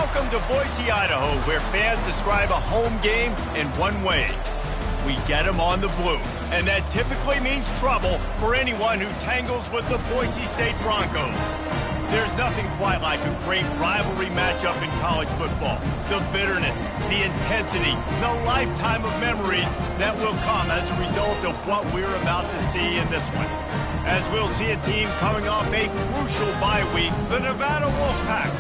Welcome to Boise, Idaho, where fans describe a home game in one way. We get them on the blue, and that typically means trouble for anyone who tangles with the Boise State Broncos. There's nothing quite like a great rivalry matchup in college football. The bitterness, the intensity, the lifetime of memories that will come as a result of what we're about to see in this one. As we'll see a team coming off a crucial bye week, the Nevada Wolfpack,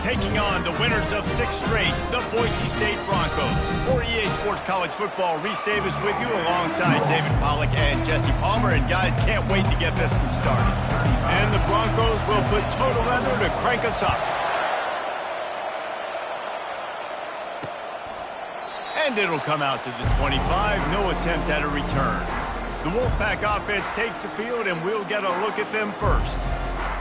taking on the winners of 6 straight, the Boise State Broncos. For EA Sports College Football, Reese Davis with you alongside David Pollack and Jesse Palmer. And guys, can't wait to get this one started. And the Broncos will put total weather to crank us up. And it'll come out to the 25, no attempt at a return. The Wolfpack offense takes the field, and we'll get a look at them first.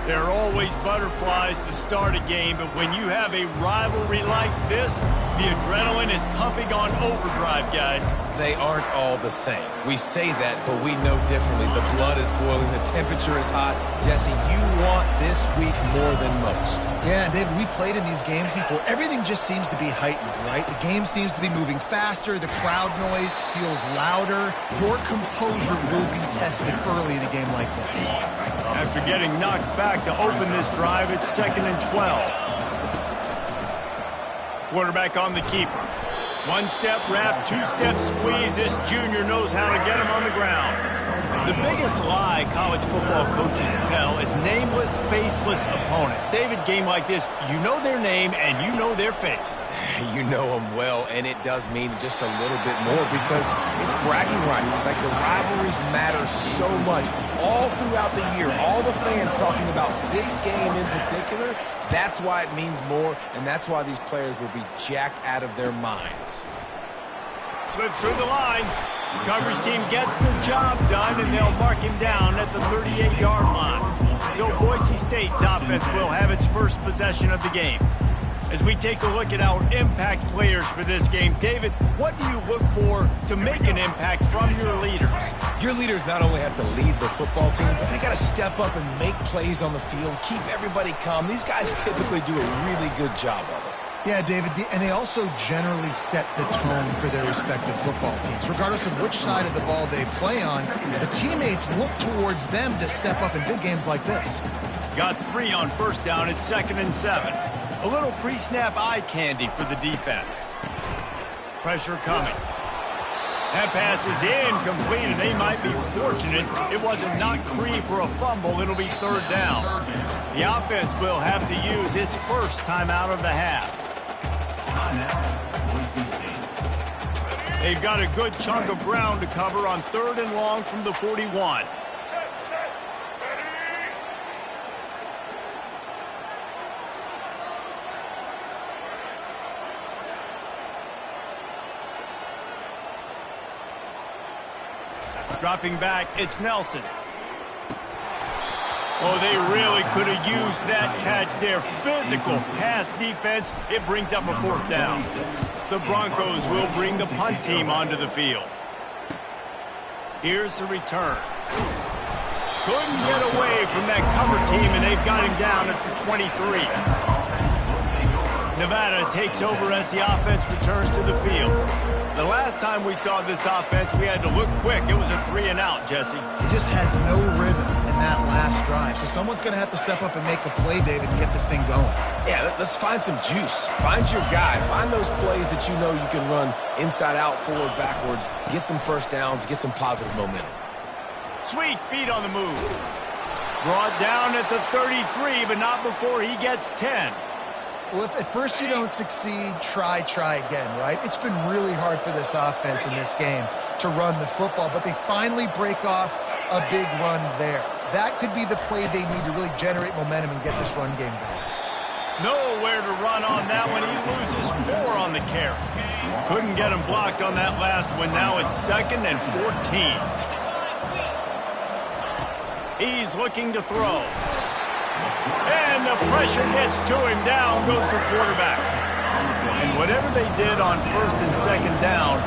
There are always butterflies to start a game, but when you have a rivalry like this, the adrenaline is pumping on overdrive, guys. They aren't all the same. We say that, but we know differently. The blood is boiling, the temperature is hot. Jesse, you want this week more than most. Yeah, David, we played in these games before. Everything just seems to be heightened, right? The game seems to be moving faster. The crowd noise feels louder. Your composure will be tested early in a game like this. After getting knocked back to open this drive, it's 2nd and 12. Quarterback on the keeper. 1-step wrap, 2-step squeeze. This junior knows how to get him on the ground. The biggest lie college football coaches tell is nameless, faceless opponent. David, game like this, you know their name and you know their face. You know them well, and it does mean just a little bit more because it's bragging rights. Like, the rivalries matter so much. All throughout the year, all the fans talking about this game in particular, that's why it means more, and that's why these players will be jacked out of their minds. Slips through the line. Coverage team gets the job done, and they'll mark him down at the 38-yard line. So Boise State's offense will have its first possession of the game. As we take a look at our impact players for this game, David, what do you look for to make an impact from your leaders? Your leaders not only have to lead the football team, but they got to step up and make plays on the field, keep everybody calm. These guys typically do a really good job of it. Yeah, David, and they also generally set the tone for their respective football teams. Regardless of which side of the ball they play on, the teammates look towards them to step up in big games like this. Got 3 on first down at 2nd and 7. A little pre-snap eye candy for the defense. Pressure coming. That pass is incomplete, and they might be fortunate it wasn't knocked free for a fumble. It'll be 3rd down. The offense will have to use its first timeout of the half. They've got a good chunk of ground to cover on 3rd and long from the 41. Dropping back, it's Nelson. Oh, they really could have used that catch there. Physical pass defense. It brings up a 4th down. The Broncos will bring the punt team onto the field. Here's the return. Couldn't get away from that cover team, and they've got him down at the 23. Nevada takes over as the offense returns to the field. The last time we saw this offense, we had to look quick. It was a 3-and-out, Jesse. They just had no rhythm in that last drive. So someone's going to have to step up and make a play, David, and get this thing going. Yeah, let's find some juice. Find your guy. Find those plays that you know you can run inside out, forward, backwards. Get some first downs. Get some positive momentum. Sweet feet on the move. Brought down at the 33, but not before he gets 10. Well, if at first you don't succeed, try again, right? It's been really hard for this offense in this game to run the football, but they finally break off a big run there. That could be the play they need to really generate momentum and get this run game going. Nowhere to run on that one. He loses 4 on the carry. Couldn't get him blocked on that last one. Now it's 2nd and 14. He's looking to throw. And the pressure gets to him. Down goes the quarterback. And whatever they did on 1st and 2nd down,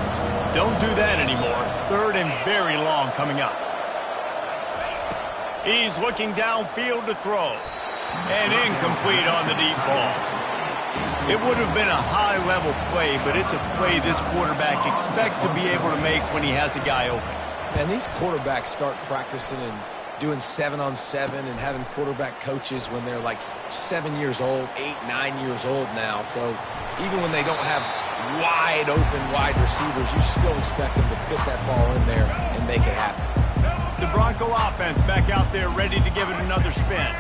don't do that anymore. 3rd and very long coming up. He's looking downfield to throw. And incomplete on the deep ball. It would have been a high-level play, but it's a play this quarterback expects to be able to make when he has a guy open. And these quarterbacks start practicing and doing 7-on-7 and having quarterback coaches when they're like 7 years old, 8, 9 years old now. So even when they don't have wide receivers, you still expect them to fit that ball in there and make it happen. The Bronco offense back out there ready to give it another spin.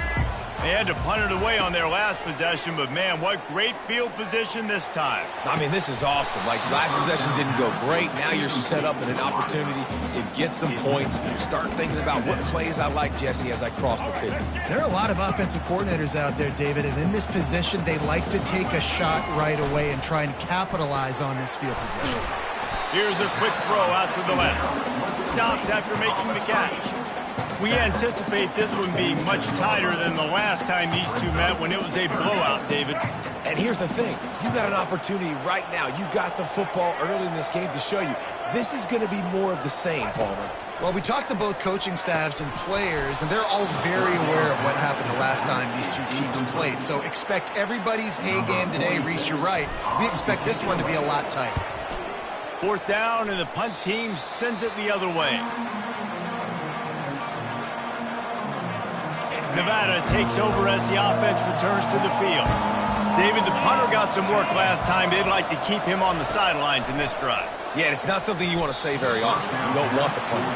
They had to punt it away on their last possession, but man, what great field position this time. I mean, this is awesome. Like, last possession didn't go great. Now you're set up in an opportunity to get some points. Start thinking about what plays I like, Jesse, as I cross the 50. There are a lot of offensive coordinators out there, David, and in this position, they like to take a shot right away and try and capitalize on this field position. Here's a quick throw out to the left. Stopped after making the catch. We anticipate this one being much tighter than the last time these two met when it was a blowout, David. And here's the thing. You got an opportunity right now. You got the football early in this game to show you. This is going to be more of the same, Palmer. Well, we talked to both coaching staffs and players, and they're all very aware of what happened the last time these two teams played. So expect everybody's A game today. Reese, you're right. We expect this one to be a lot tighter. 4th down, and the punt team sends it the other way. Nevada takes over as the offense returns to the field. David, the punter got some work last time. They'd like to keep him on the sidelines in this drive. Yeah, it's not something you want to say very often. You don't want the punter.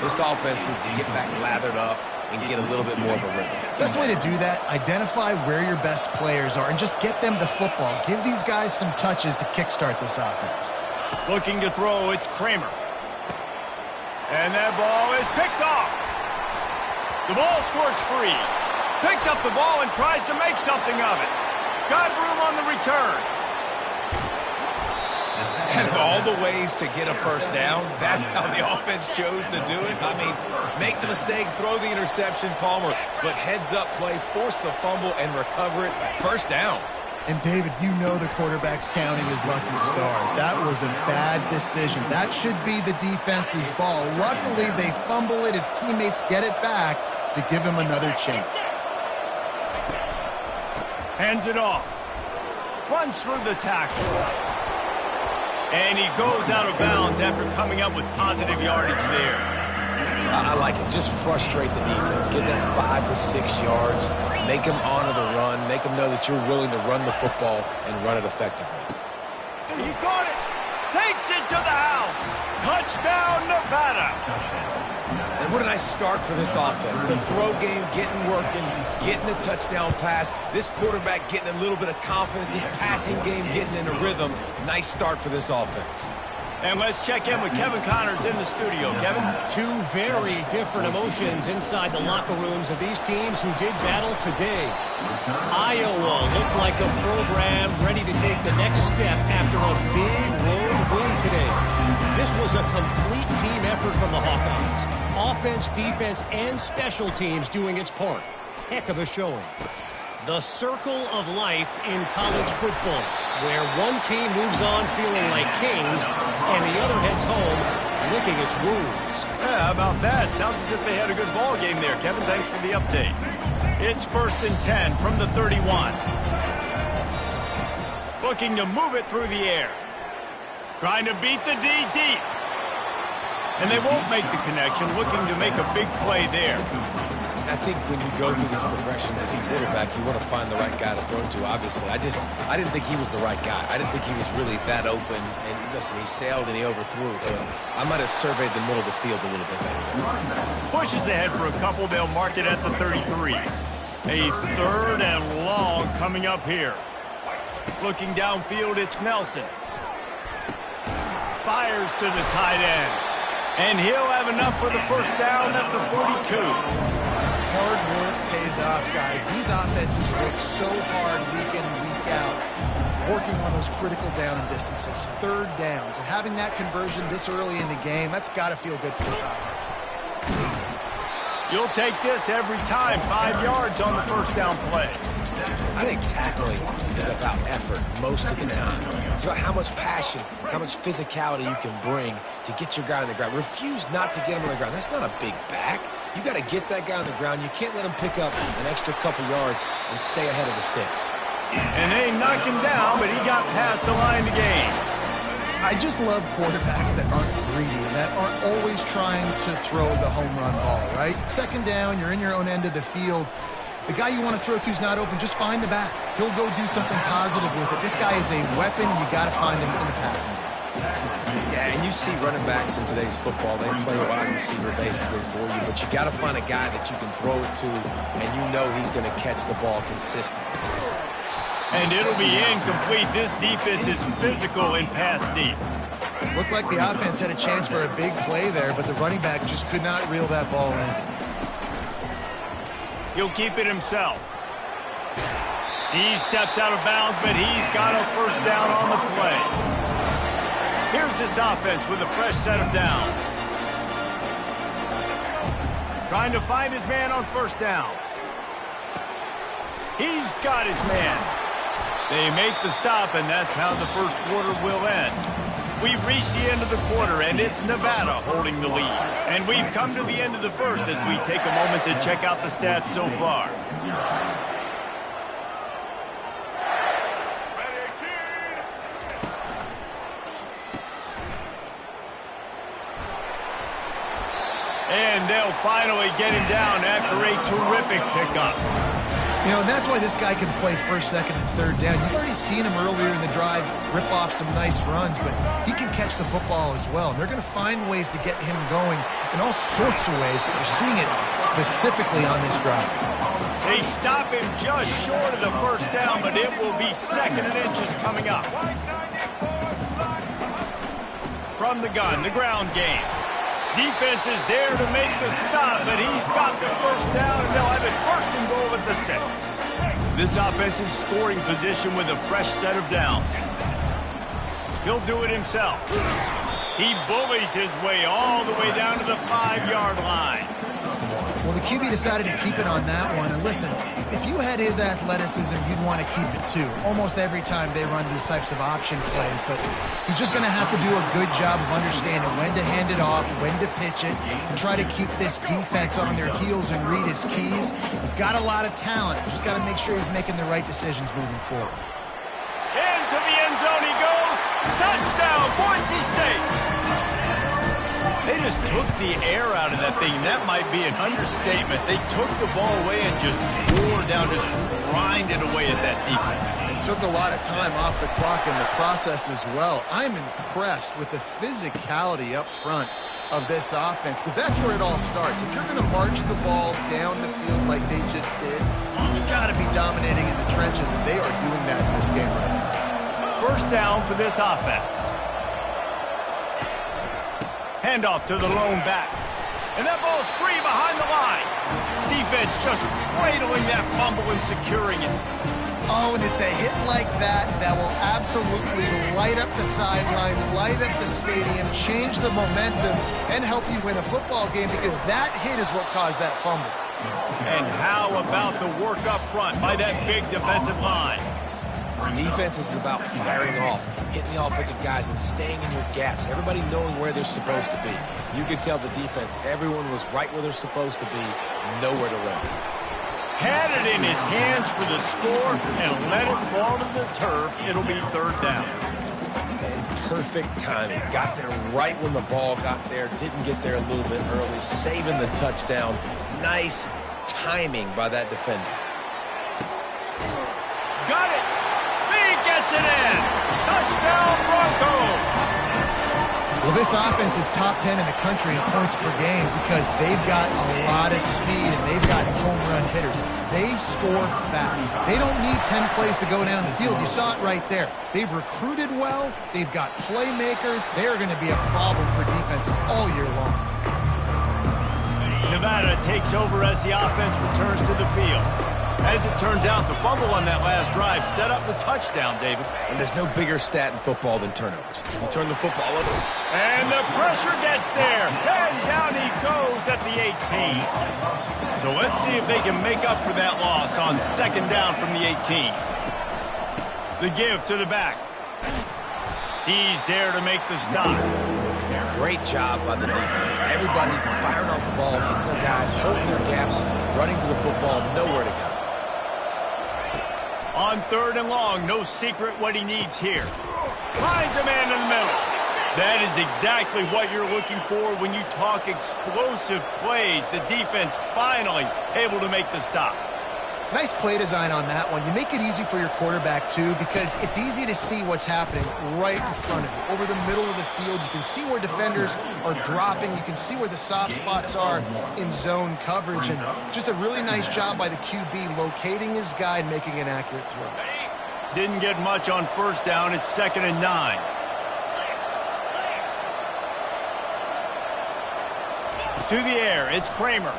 This offense needs to get back lathered up and get a little bit more of a rhythm. Best way to do that, identify where your best players are and just get them the football. Give these guys some touches to kickstart this offense. Looking to throw, it's Kramer. And that ball is picked off. The ball squirts free. Picks up the ball and tries to make something of it. Got room on the return. And of all the ways to get a first down, that's how the offense chose to do it. I mean, make the mistake, throw the interception, Palmer, but heads-up play, force the fumble, and recover it. First down. And, David, you know the quarterback's counting his lucky stars. That was a bad decision. That should be the defense's ball. Luckily, they fumble it. His teammates get it back to give him another chance. Hands it off. Runs through the tackle. And he goes out of bounds after coming up with positive yardage there. I like it. Just frustrate the defense. Get that 5 to 6 yards. Make them honor the run. Make them know that you're willing to run the football and run it effectively. He got it. Takes it to the house. Touchdown, Nevada. And what a nice start for this offense. The throw game getting working, getting the touchdown pass. This quarterback getting a little bit of confidence. This passing game getting in a rhythm. Nice start for this offense. And let's check in with Kevin Connors in the studio. Kevin? Two very different emotions inside the locker rooms of these teams who did battle today. Iowa looked like a program ready to take the next step after a big road win today. This was a complete team effort from the Hawkeyes. Offense, defense, and special teams doing its part. Heck of a showing. The circle of life in college football, where one team moves on feeling like kings and the other heads home licking its wounds. Yeah, how about that? Sounds as if they had a good ball game there. Kevin, thanks for the update. It's 1st and 10 from the 31. Looking to move it through the air. Trying to beat the D deep. And they won't make the connection, looking to make a big play there. I think when you go through these progressions as a quarterback, you want to find the right guy to throw to, obviously. I didn't think he was the right guy. I didn't think he was really that open. And listen, he sailed and he overthrew it. I might have surveyed the middle of the field a little bit better. Pushes ahead for a couple. They'll mark it at the 33. A 3rd and long coming up here. Looking downfield, it's Nelson. Fires to the tight end. And he'll have enough for the first down at the 42. Hard work pays off, guys. These offenses work so hard week in and week out, working on those critical down distances, 3rd downs, and having that conversion this early in the game, that's got to feel good for this offense. You'll take this every time. 5 yards on the first down play. I think tackling is about effort most of the time. It's about how much passion, how much physicality you can bring to get your guy on the ground. Refuse not to get him on the ground. That's not a big back. You got to get that guy on the ground. You can't let him pick up an extra couple yards and stay ahead of the sticks. And they knocked him down, but he got past the line to gain. I just love quarterbacks that aren't greedy and that aren't always trying to throw the home run ball, right? Second down, you're in your own end of the field. The guy you want to throw to is not open. Just find the back. He'll go do something positive with it. This guy is a weapon. You got to find him in the passing game. Yeah, and you see running backs in today's football, they play wide receiver basically for you, but you got to find a guy that you can throw it to, and you know he's going to catch the ball consistently. And it'll be incomplete. This defense is physical and pass deep. Looked like the offense had a chance for a big play there, but the running back just could not reel that ball in. He'll keep it himself. He steps out of bounds, but he's got a first down on the play. Here's this offense with a fresh set of downs. Trying to find his man on first down. He's got his man. They make the stop, and that's how the first quarter will end. We've reached the end of the quarter, and it's Nevada holding the lead. And we've come to the end of the first as we take a moment to check out the stats so far. And they'll finally get him down after a terrific pickup. You know, and that's why this guy can play first, second, and third down. You've already seen him earlier in the drive rip off some nice runs, but he can catch the football as well. And they're going to find ways to get him going in all sorts of ways, but we're seeing it specifically on this drive. They stop him just short of the first down, but it will be second and inches coming up. From the gun, the ground game. Defense is there to make the stop, but he's got the first down, and they'll have it first and goal at the 6. This offensive scoring position with a fresh set of downs. He'll do it himself. He bullies his way all the way down to the 5-yard line. Well, the QB decided to keep it on that one. And listen, if you had his athleticism, you'd want to keep it too. Almost every time they run these types of option plays. But he's just going to have to do a good job of understanding when to hand it off, when to pitch it, and try to keep this defense on their heels and read his keys. He's got a lot of talent. Just got to make sure he's making the right decisions moving forward. Into the end zone he goes. Touchdown, Boise State. They just took the air out of that thing. That might be an understatement. They took the ball away and just wore down, just grinded away at that defense. It took a lot of time off the clock in the process as well. I'm impressed with the physicality up front of this offense, because that's where it all starts. If you're going to march the ball down the field like they just did, you've got to be dominating in the trenches, and they are doing that in this game right now. First down for this offense. Handoff to the lone back. And that ball's free behind the line. Defense just cradling that fumble and securing it. Oh, and it's a hit like that that will absolutely light up the sideline, light up the stadium, change the momentum, and help you win a football game, because that hit is what caused that fumble. And how about the work up front by that big defensive line? Defense is about firing off, hitting the offensive guys, and staying in your gaps. Everybody knowing where they're supposed to be. You could tell the defense, everyone was right where they're supposed to be, nowhere to run. Had it in his hands for the score and let it fall to the turf. It'll be third down. And perfect timing. Got there right when the ball got there. Didn't get there a little bit early. Saving the touchdown. Nice timing by that defender. Got it. He gets it in. Touchdown, Broncos. Well, this offense is top 10 in the country in points per game because they've got a lot of speed and they've got home run hitters. They score fast. They don't need 10 plays to go down the field. You saw it right there. They've recruited well. They've got playmakers. They're going to be a problem for defenses all year long. Nevada takes over as the offense returns to the field. As it turns out, the fumble on that last drive set up the touchdown, David. And there's no bigger stat in football than turnovers. You turn the football over. And the pressure gets there. And down he goes at the 18. So let's see if they can make up for that loss on second down from the 18. The give to the back. He's there to make the stop. Great job by the defense. Everybody firing off the ball, hitting their guys, holding their gaps, running to the football, nowhere to go. On 3rd and long, no secret what he needs here. Finds a man in the middle. That is exactly what you're looking for when you talk explosive plays. The defense finally able to make the stop. Nice play design on that one. You make it easy for your quarterback, too, because it's easy to see what's happening right in front of you. Over the middle of the field, you can see where defenders are dropping. You can see where the soft spots are in zone coverage. And just a really nice job by the QB locating his guy and making an accurate throw. Didn't get much on 1st down. It's 2nd and 9. To the air, it's Kramer.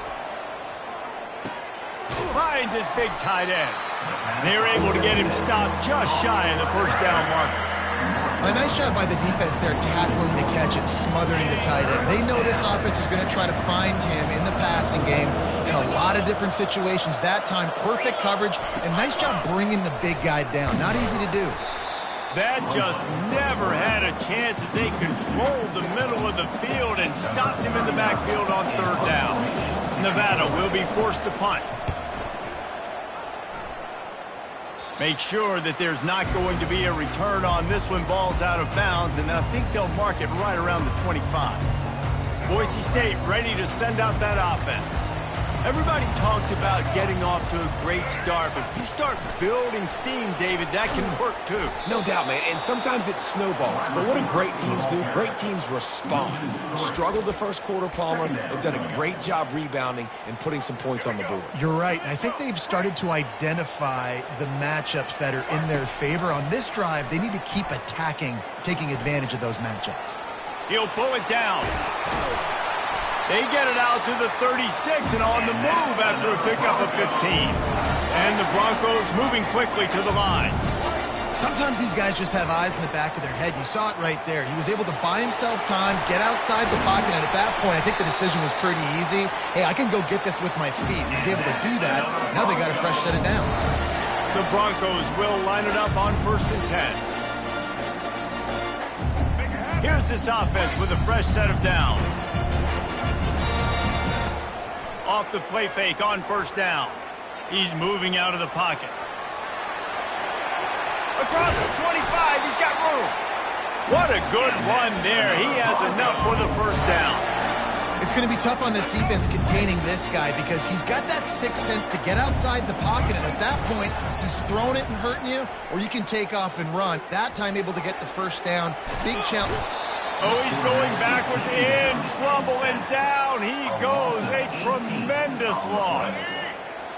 Finds his big tight end. They're able to get him stopped just shy of the 1st down marker. A nice job by the defense there, tackling the catch and smothering the tight end. They know this offense is going to try to find him in the passing game in a lot of different situations. That time, perfect coverage, and nice job bringing the big guy down. Not easy to do. That just never had a chance as they controlled the middle of the field and stopped him in the backfield on 3rd down. Nevada will be forced to punt. Make sure that there's not going to be a return on this when ball's out of bounds, and I think they'll mark it right around the 25. Boise State ready to send out that offense. Everybody talks about getting off to a great start, but if you start building steam, David, that can work too. No doubt, man, and sometimes it snowballs. But what do great teams do? Great teams respond. Struggled the 1st quarter, Palmer. They've done a great job rebounding and putting some points on the board. You're right, and I think they've started to identify the matchups that are in their favor. On this drive, they need to keep attacking, taking advantage of those matchups. He'll pull it down. They get it out to the 36 and on the move after a pickup of 15. And the Broncos moving quickly to the line. Sometimes these guys just have eyes in the back of their head. You saw it right there. He was able to buy himself time, get outside the pocket, and at that point, I think the decision was pretty easy. Hey, I can go get this with my feet. He was able to do that. Now they got a fresh set of downs. The Broncos will line it up on 1st and 10. Here's this offense with a fresh set of downs. Off the play fake on 1st down. He's moving out of the pocket. Across the 25, he's got room. What a good run there. He has enough for the 1st down. It's going to be tough on this defense containing this guy because he's got that sixth sense to get outside the pocket, and at that point, he's throwing it and hurting you, or you can take off and run. That time able to get the 1st down. Big challenge. Oh, he's going backwards, in trouble, and down he goes. A tremendous loss.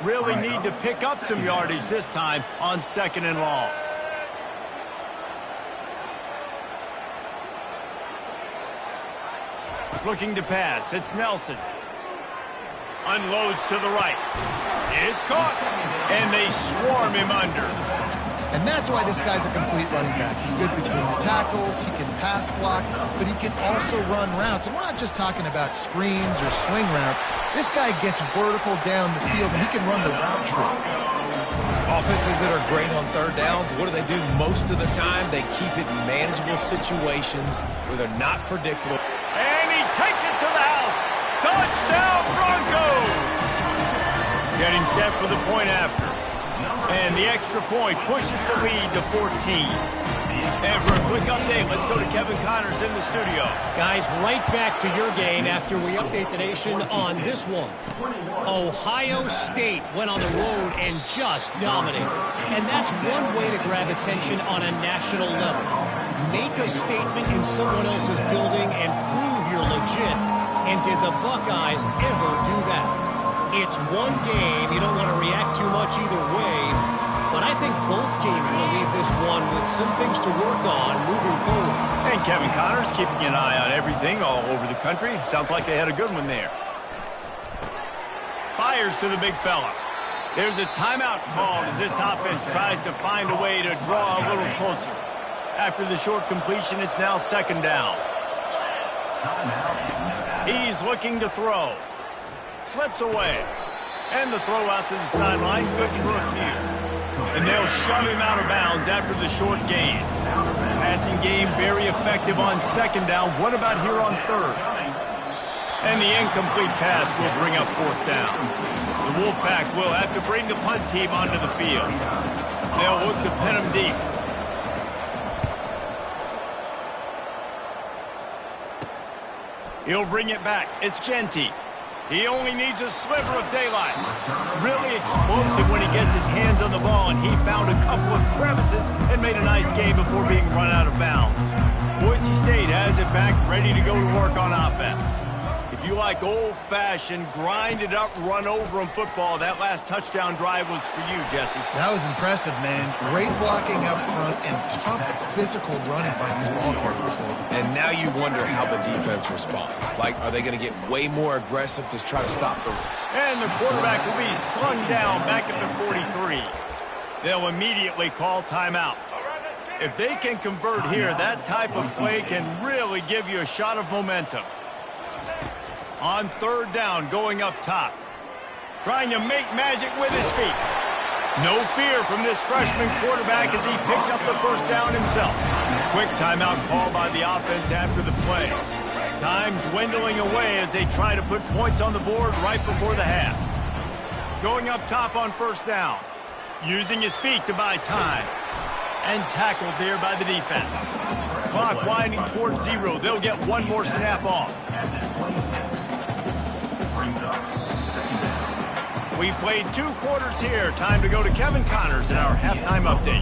Really need to pick up some yardage this time on 2nd and long. Looking to pass, it's Nelson. Unloads to the right. It's caught, and they swarm him under. And that's why this guy's a complete running back. He's good between the tackles, he can pass block, but he can also run routes. And we're not just talking about screens or swing routes. This guy gets vertical down the field, and he can run the route tree. Offenses that are great on 3rd downs, what do? Most of the time, they keep it in manageable situations where they're not predictable. And he takes it to the house. Touchdown, Broncos! Getting set for the point after. And the extra point pushes the lead to 14. And for a quick update, let's go to Kevin Connors in the studio. Guys, right back to your game after we update the nation on this one. Ohio State went on the road and just dominated. And that's one way to grab attention on a national level. Make a statement in someone else's building and prove you're legit. And did the Buckeyes ever do that? It's one game. You don't want to react too much either way. But I think both teams will leave this one with some things to work on moving forward. And Kevin Connors keeping an eye on everything all over the country. Sounds like they had a good one there. Fires to the big fella. There's a timeout called as this offense tries to find a way to draw a little closer. After the short completion, it's now 2nd down. He's looking to throw. Slips away. And the throw out to the sideline, good for a few. And they'll shove him out of bounds after the short gain. Passing game very effective on 2nd down. What about here on 3rd? And the incomplete pass will bring up 4th down. The Wolfpack will have to bring the punt team onto the field. They'll look to pin him deep. He'll bring it back. It's Genty. He only needs a sliver of daylight. Really explosive when he gets his hands on the ball, and he found a couple of crevices and made a nice game before being run out of bounds. Boise State has it back, ready to go to work on offense. If you like old-fashioned, grind-it-up, run-over-'em football, that last touchdown drive was for you, Jesse. That was impressive, man. Great blocking up front and tough physical running by these ball carriers. And now you wonder how the defense responds. Like, are they going to get way more aggressive to try to stop the run? And the quarterback will be slung down back at the 43. They'll immediately call timeout. If they can convert here, that type of play can really give you a shot of momentum. On third down, going up top. Trying to make magic with his feet. No fear from this freshman quarterback as he picks up the first down himself. Quick timeout call by the offense after the play. Time dwindling away as they try to put points on the board right before the half. Going up top on first down. Using his feet to buy time. And tackled there by the defense. Clock winding towards 0. They'll get one more snap off. We've played 2 quarters here. Time to go to Kevin Connors in our halftime update.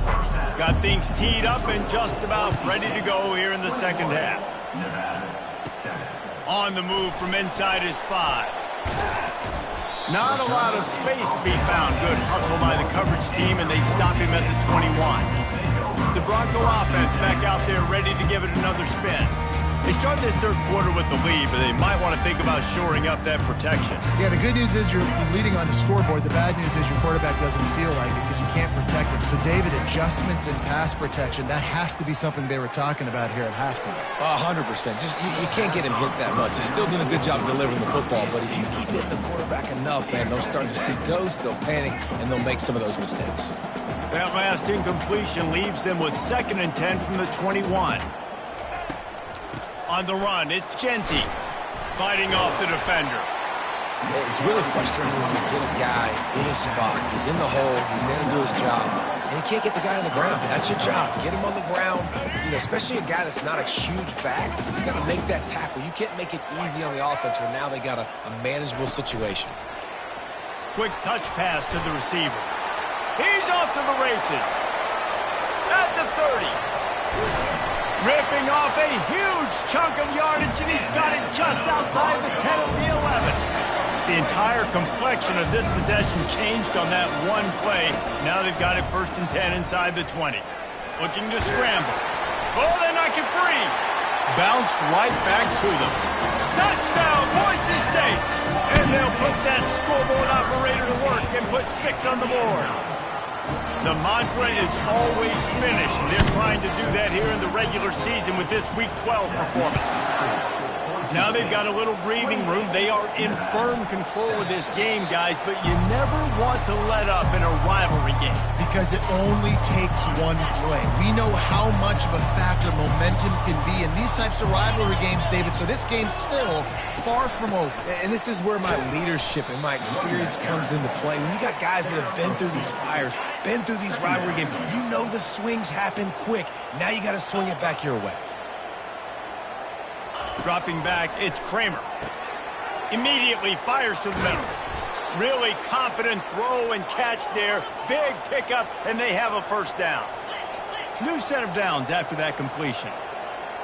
Got things teed up and just about ready to go here in the second half. On the move from inside his 5. Not a lot of space to be found. Good hustle by the coverage team, and they stop him at the 21. The Bronco offense back out there ready to give it another spin. They start this third quarter with the lead, but they might want to think about shoring up that protection. Yeah, the good news is you're leading on the scoreboard. The bad news is your quarterback doesn't feel like it because you can't protect him. So, David, adjustments in pass protection, that has to be something they were talking about here at halftime. 100%. Just you can't get him hit that much. He's still doing a good job delivering the football, but if you keep hitting the quarterback enough, man, they'll start to see ghosts, they'll panic, and they'll make some of those mistakes. That last incompletion leaves them with 2nd and 10 from the 21. On the run, it's Genty fighting off the defender. It's really frustrating when you get a guy in his spot. He's in the hole. He's there to do his job. And you can't get the guy on the ground. That's your job. Get him on the ground. You know, especially a guy that's not a huge back. You got to make that tackle. You can't make it easy on the offense where now they got a manageable situation. Quick touch pass to the receiver. He's off to the races. At the 30. Ripping off a huge chunk of yardage, and he's got it just outside the 10 of the 11. The entire complexion of this possession changed on that one play. Now they've got it 1st and 10 inside the 20. Looking to scramble. Oh, they knock it free. Bounced right back to them. Touchdown, Boise State! And they'll put that scoreboard operator to work and put 6 on the board. The mantra is always finish. They're trying to do that here in the regular season with this Week 12 performance. Now they've got a little breathing room. They are in firm control of this game, guys, but you never want to let up in a rivalry game. Because it only takes one play. We know how much of a factor momentum can be in these types of rivalry games, David, so this game's still far from over. And this is where my leadership and my experience comes into play. When you got guys that have been through these fires, been through these rivalry games, you know the swings happen quick. Now you got to swing it back your way. Dropping back, it's Kramer. Immediately fires to the middle. Really confident throw and catch there. Big pickup, and they have a 1st down. New set of downs after that completion.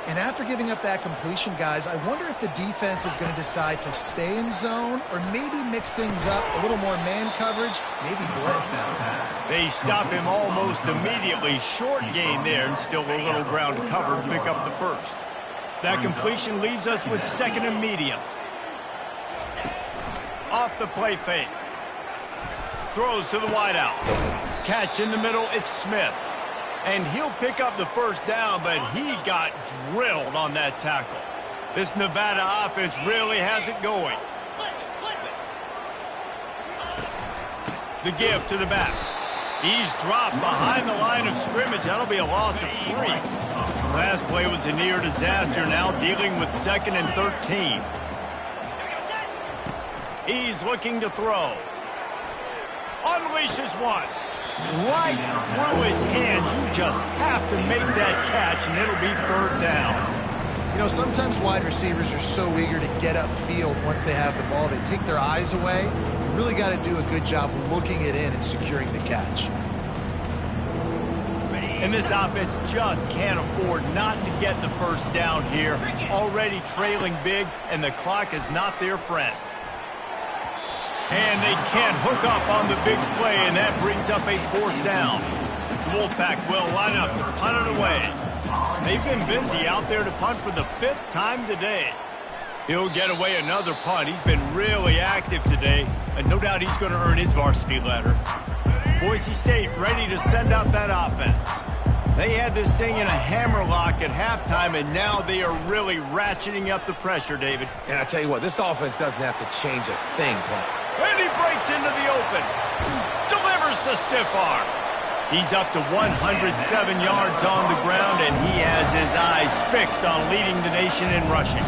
And after giving up that completion, guys, I wonder if the defense is going to decide to stay in zone or maybe mix things up, a little more man coverage, maybe blitz. They stop him almost immediately. Short gain there, and still a little ground to cover to pick up the 1st. That completion leaves us with 2nd and medium. Off the play fake. Throws to the wideout. Catch in the middle, it's Smith. And he'll pick up the 1st down, but he got drilled on that tackle. This Nevada offense really has it going. The give to the back. He's dropped behind the line of scrimmage. That'll be a loss of 3. Last play was a near disaster, now dealing with 2nd and 13. He's looking to throw. Unleashes one. right through his hands. You just have to make that catch, and it'll be third down. You know, sometimes wide receivers are so eager to get upfield once they have the ball, they take their eyes away. You really got to do a good job looking it in and securing the catch. And this offense just can't afford not to get the first down here. Already trailing big, and the clock is not their friend. And they can't hook up on the big play, and that brings up a fourth down. The Wolfpack will line up to punt it away. They've been busy out there to punt for the 5th time today. He'll get away another punt. He's been really active today, and no doubt he's going to earn his varsity letter. Boise State ready to send out that offense. They had this thing in a hammerlock at halftime, and now they are really ratcheting up the pressure, David. And I tell you what, this offense doesn't have to change a thing, Paul. And he breaks into the open. Delivers the stiff arm. He's up to 107 yards on the ground, and he has his eyes fixed on leading the nation in rushing.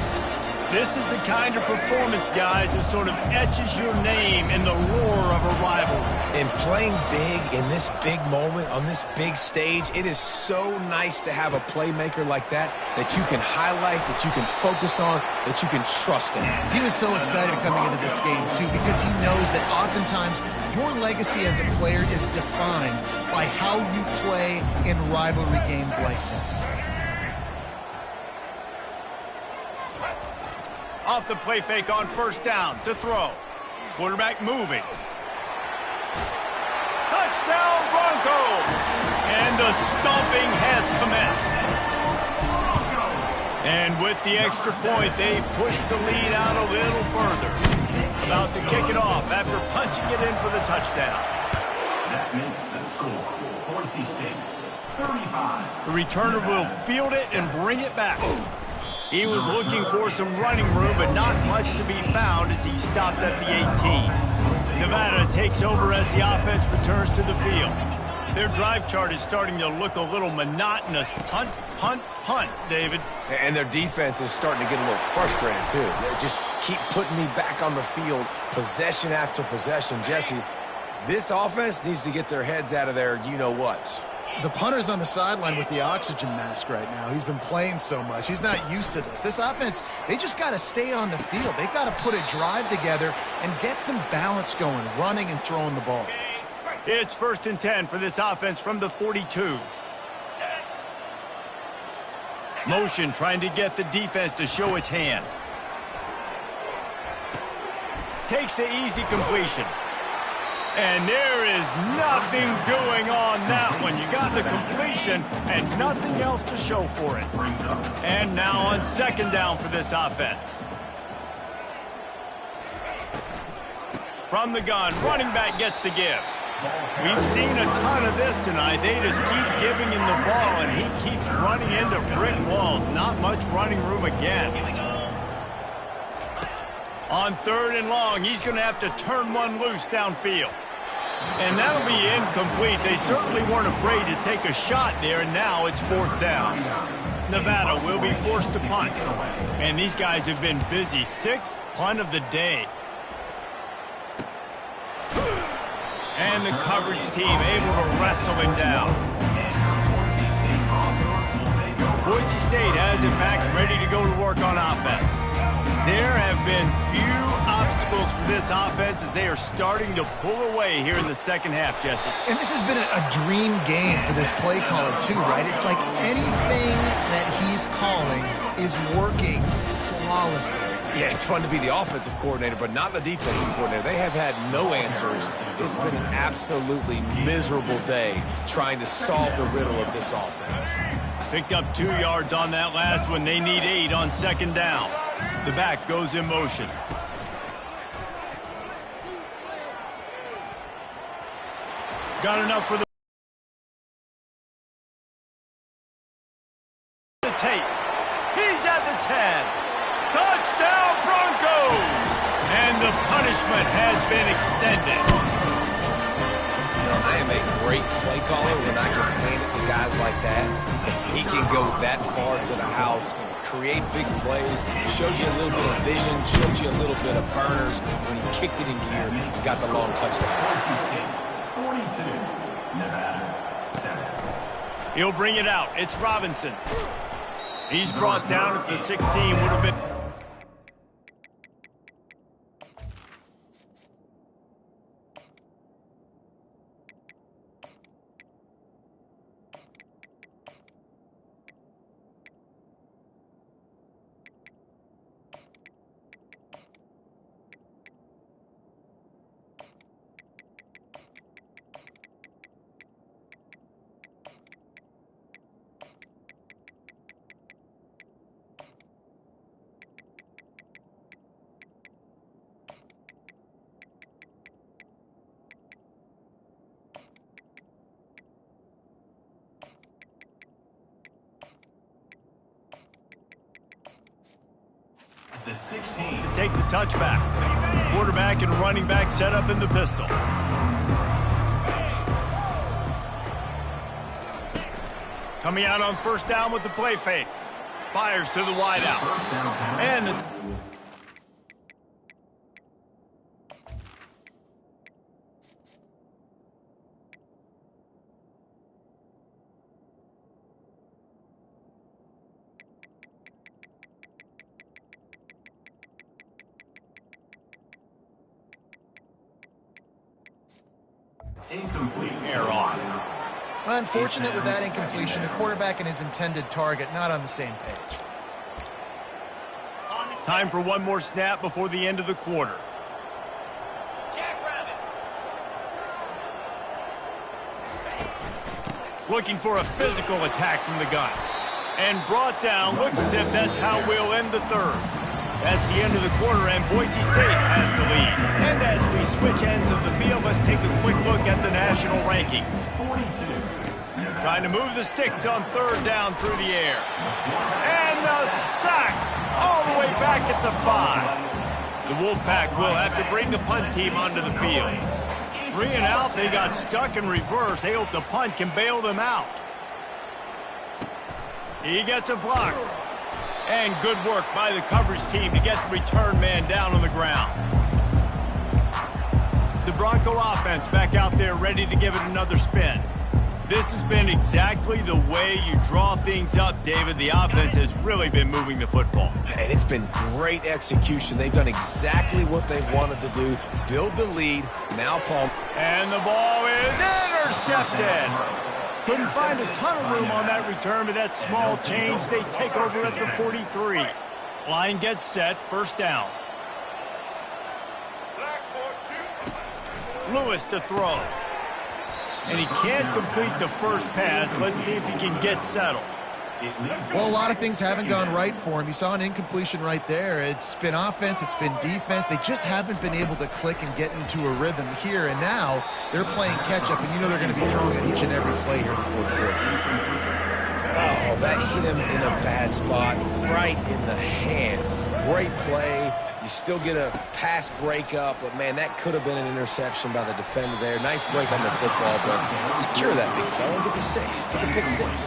This is the kind of performance, guys, that sort of etches your name in the roar of a rivalry. And playing big in this big moment, on this big stage, it is so nice to have a playmaker like that you can highlight, that you can focus on, that you can trust in. He was so excited coming into this game, too, because he knows that oftentimes your legacy as a player is defined by how you play in rivalry games like this. Off the play fake on first down to throw. Quarterback moving. Touchdown Broncos! And the stomping has commenced. And with the extra point, they push the lead out a little further. About to kick it off after punching it in for the touchdown. That makes the score. Boise State, 35. The returner will field it and bring it back. He was looking for some running room, but not much to be found as he stopped at the 18. Nevada takes over as the offense returns to the field. Their drive chart is starting to look a little monotonous. Punt, punt, punt, David. And their defense is starting to get a little frustrated, too. They just keep putting me back on the field, possession after possession. Jesse, this offense needs to get their heads out of their you-know-whats. The punter's on the sideline with the oxygen mask right now. He's been playing so much. He's not used to this. This offense, they just got to stay on the field. They've got to put a drive together and get some balance going, running and throwing the ball. It's 1st and 10 for this offense from the 42. Motion trying to get the defense to show its hand. Takes the easy completion. And there is nothing doing on that one. You got the completion and nothing else to show for it. And now on 2nd down for this offense. From the gun, running back gets to give. We've seen a ton of this tonight. They just keep giving him the ball, and he keeps running into brick walls. Not much running room again. On 3rd and long, he's going to have to turn one loose downfield. And that'll be incomplete. They certainly weren't afraid to take a shot there, and now it's 4th down. Nevada will be forced to punt. And these guys have been busy. 6th punt of the day. And the coverage team able to wrestle him down. Boise State has it back, ready to go to work on offense. There have been few obstacles for this offense as they are starting to pull away here in the 2nd half, Jesse. And this has been a dream game for this play caller, too, right? It's like anything that he's calling is working flawlessly. Yeah, it's fun to be the offensive coordinator, but not the defensive coordinator. They have had no answers. It's been an absolutely miserable day trying to solve the riddle of this offense. Picked up 2 yards on that last one. They need 8 on 2nd down. The back goes in motion. Got enough for the tape. He's at the 10. Touchdown Broncos! And the punishment has been extended. You know, I am a great play caller when I can hand it to guys like that. He can go that far to the house, create big plays, showed you a little bit of vision, showed you a little bit of burners when he kicked it in gear and got the long touchdown. 42. He'll bring it out. It's Robinson. He's brought down at the 16. Would have been... The 16. to take the touchback. Quarterback and running back set up in the pistol. Coming out on first down with the play fake. Fires to the wideout. And it's... Incomplete. air off. Unfortunate with that incompletion. The quarterback and his intended target not on the same page. Time for one more snap before the end of the quarter. Looking for a physical attack from the gun. And brought down. Looks as if that's how we'll end the third. That's the end of the quarter, and Boise State has the lead. And as we switch ends of the field, let's take a quick look at the national rankings. 42. Trying to move the sticks on third down through the air. And the sack all the way back at the 5. The Wolfpack will have to bring the punt team onto the field. 3 and out, they got stuck in reverse. They hope the punt can bail them out. He gets a block. And good work by the coverage team to get the return man down on the ground. The Bronco offense back out there ready to give it another spin. This has been exactly the way you draw things up, David. The offense has really been moving the football. And it's been great execution. They've done exactly what they wanted to do. Build the lead. Now Paul. And the ball is intercepted. Couldn't find a ton of room on that return, but that small change, they take over at the 43. Line gets set, first down. Lewis to throw. And he can't complete the first pass. Let's see if he can get settled. Well, a lot of things haven't gone right for him. You saw an incompletion right there. It's been offense, it's been defense. They just haven't been able to click and get into a rhythm here. And now they're playing catch-up, and you know they're going to be throwing it each and every play here in the fourth quarter. Oh, that hit him in a bad spot, right in the hands. Great play. You still get a pass breakup, but, man, that could have been an interception by the defender there. Nice break on the football, but secure that big fella and get the 6. Get the pick 6.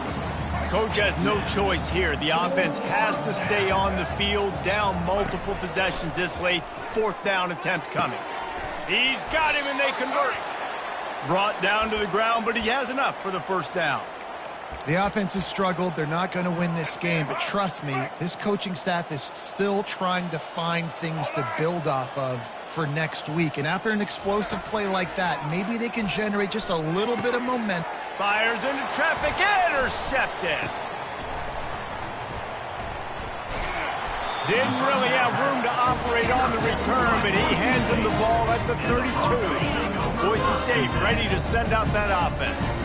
Coach has no choice here. The offense has to stay on the field, down multiple possessions this late. Fourth down attempt coming. He's got him, and they convert. Brought down to the ground, but he has enough for the first down. The offense has struggled. They're not going to win this game, but trust me, this coaching staff is still trying to find things to build off of for next week. And after an explosive play like that, maybe they can generate just a little bit of momentum. Fires into traffic, intercepted. Didn't really have room to operate on the return, but he hands him the ball at the 32. Boise State ready to send out that offense.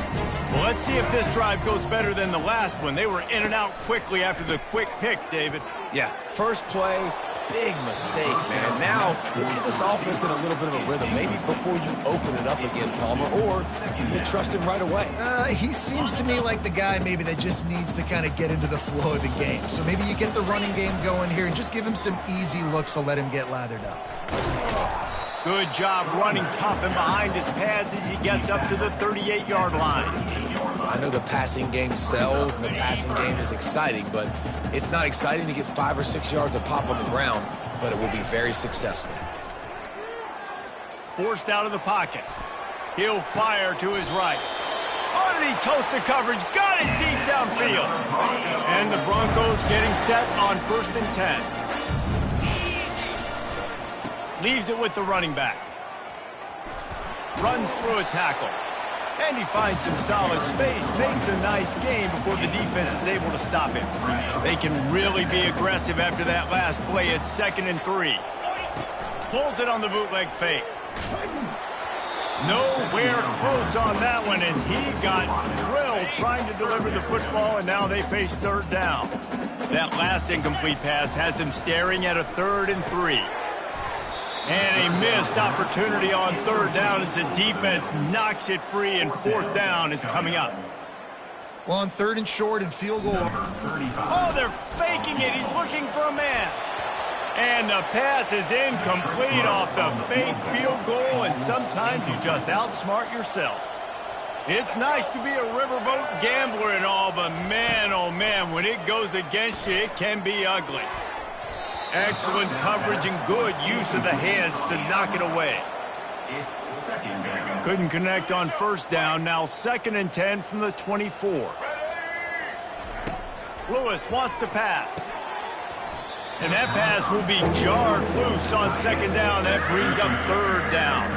Well, let's see if this drive goes better than the last one. They were in and out quickly after the quick pick, David. Yeah, first play, big mistake, man. Now, let's get this offense in a little bit of a rhythm. Maybe before you open it up again, Palmer, or do you trust him right away? He seems to me like the guy maybe that just needs to kind of get into the flow of the game. So maybe you get the running game going here and just give him some easy looks to let him get lathered up. Good job running tough and behind his pads as he gets up to the 38-yard line. I know the passing game sells and the passing game is exciting, but it's not exciting to get 5 or 6 yards of pop on the ground, but it will be very successful. Forced out of the pocket. He'll fire to his right. Oh, did he toast the coverage? Got it deep downfield. And the Broncos getting set on 1st and 10. Leaves it with the running back. Runs through a tackle. And he finds some solid space, makes a nice gain before the defense is able to stop him. They can really be aggressive after that last play at 2nd and 3. Pulls it on the bootleg fake. Nowhere close on that one as he got drilled trying to deliver the football, and now they face 3rd down. That last incomplete pass has him staring at a 3rd and 3. And a missed opportunity on 3rd down as the defense knocks it free, and 4th down is coming up. Well, on 3rd and short and field goal. Oh, they're faking it. He's looking for a man. And the pass is incomplete off the fake field goal, and sometimes you just outsmart yourself. It's nice to be a riverboat gambler and all, but man, oh man, when it goes against you, it can be ugly. Excellent coverage and good use of the hands to knock it away. It's 2nd down. Couldn't connect on 1st down. Now 2nd and 10 from the 24. Lewis wants to pass. And that pass will be jarred loose on 2nd down. That brings up 3rd down.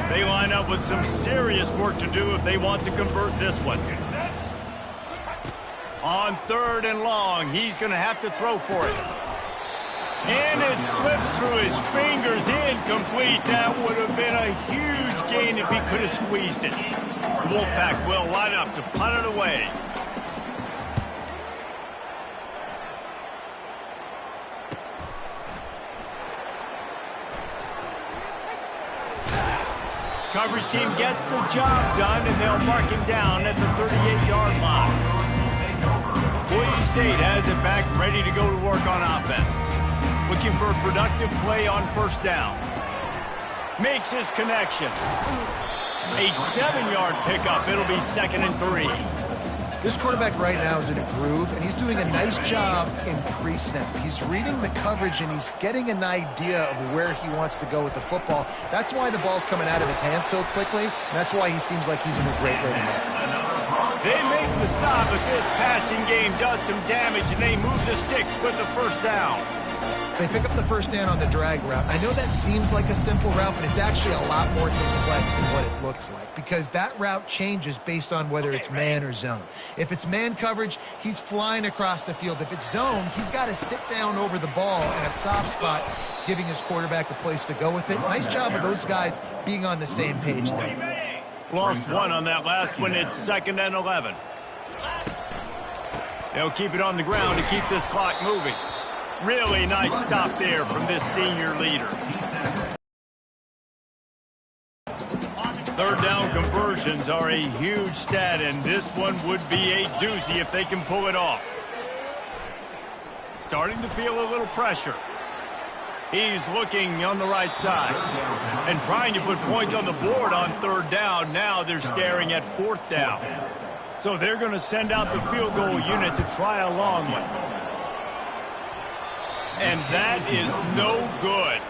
They line up with some serious work to do if they want to convert this one. On 3rd and long, he's going to have to throw for it. And it slips through his fingers, incomplete. That would have been a huge gain if he could have squeezed it. Wolfpack will line up to punt it away. Coverage team gets the job done, and they'll mark him down at the 38-yard line. Boise State has it back, ready to go to work on offense. Looking for a productive play on 1st down. Makes his connection. A 7-yard pickup. It'll be 2nd and 3. This quarterback right now is in a groove, and he's doing a nice job in pre-snap. He's reading the coverage, and he's getting an idea of where he wants to go with the football. That's why the ball's coming out of his hands so quickly, and that's why he seems like he's in a great rhythm. They make the stop, but this passing game does some damage, and they move the sticks with the 1st down. They pick up the 1st down on the drag route. I know that seems like a simple route, but it's actually a lot more complex than what it looks like, because that route changes based on whether it's man or zone. If it's man coverage, he's flying across the field. If it's zone, he's got to sit down over the ball in a soft spot, giving his quarterback a place to go with it. Nice job of those guys being on the same page there. Lost one on that last one. It's 2nd and 11. They'll keep it on the ground to keep this clock moving. Really nice stop there from this senior leader. 3rd down conversions are a huge stat, and this one would be a doozy if they can pull it off. Starting to feel a little pressure. He's looking on the right side and trying to put points on the board on 3rd down. Now they're staring at 4th down. So they're going to send out the field goal unit to try a long one. And that is no good.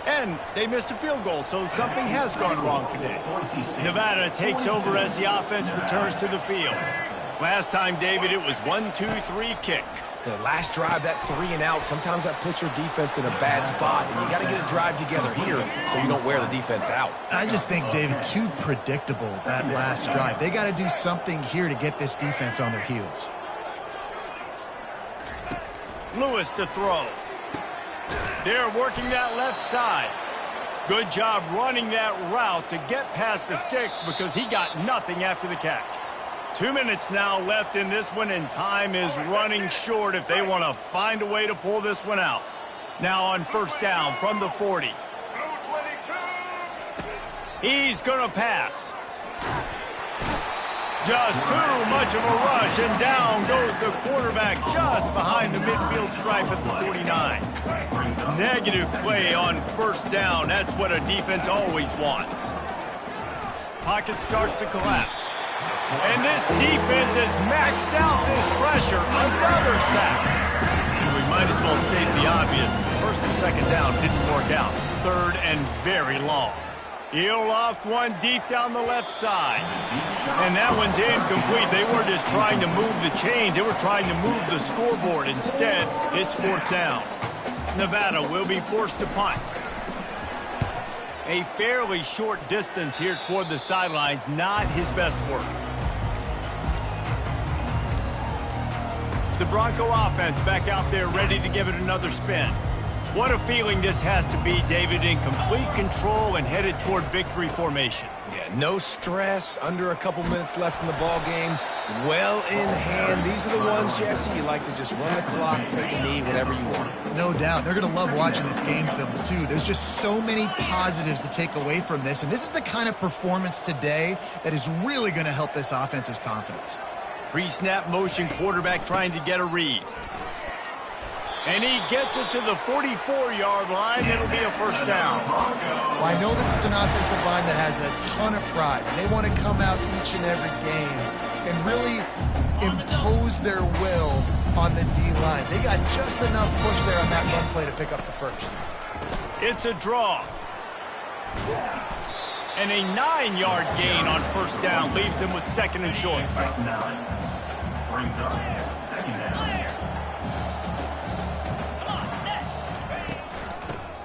And they missed a field goal, so something has gone wrong today. Nevada takes over as the offense returns to the field. Last time, David, it was 1-2-3 kick. The last drive, that 3 and out, sometimes that puts your defense in a bad spot, and you got to get a drive together here so you don't wear the defense out. I just think, David, too predictable, that last drive. They got to do something here to get this defense on their heels. Lewis to throw. They're working that left side. Good job running that route to get past the sticks because he got nothing after the catch. 2 minutes now left in this one, and time is running short if they want to find a way to pull this one out. Now on 1st down from the 40. He's going to pass. Just too much of a rush, and down goes the quarterback just behind the midfield stripe at the 49. Negative play on 1st down. That's what a defense always wants. Pocket starts to collapse. And this defense has maxed out this pressure. Another sack. We might as well state the obvious. first and second down didn't work out. Third and very long. He'll loft one deep down the left side. And that one's incomplete. They were just trying to move the chains. They were trying to move the scoreboard. Instead, it's fourth down. Nevada will be forced to punt. A fairly short distance here toward the sidelines. Not his best work. The Bronco offense back out there ready to give it another spin. What a feeling this has to be, David, in complete control and headed toward victory formation. Yeah, no stress, under a couple minutes left in the ball game, well in hand. These are the ones, Jesse, you like to just run the clock, take a knee, whatever you want. No doubt. They're going to love watching this game film, too. There's just so many positives to take away from this, and this is the kind of performance today that is really going to help this offense's confidence. Pre-snap motion quarterback trying to get a read. And he gets it to the 44-yard line. It'll be a first down. Well, I know this is an offensive line that has a ton of pride. They want to come out each and every game and really impose their will on the D-line. They got just enough push there on that run play to pick up the first. It's a draw. And a 9-yard gain on first down leaves him with second and short. Brings up second down.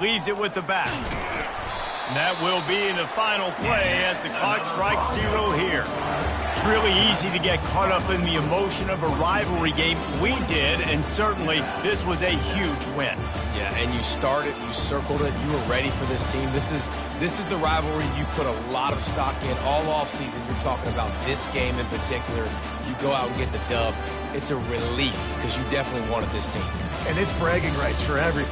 Leaves it with the back. And that will be in the final play as the clock strikes 0 here. It's really easy to get caught up in the emotion of a rivalry game. We did, and certainly this was a huge win. Yeah, and you started, you circled it, you were ready for this team. This is the rivalry you put a lot of stock in all offseason. You're talking about this game in particular. You go out and get the dub. It's a relief because you definitely wanted this team. And it's bragging rights for everyone.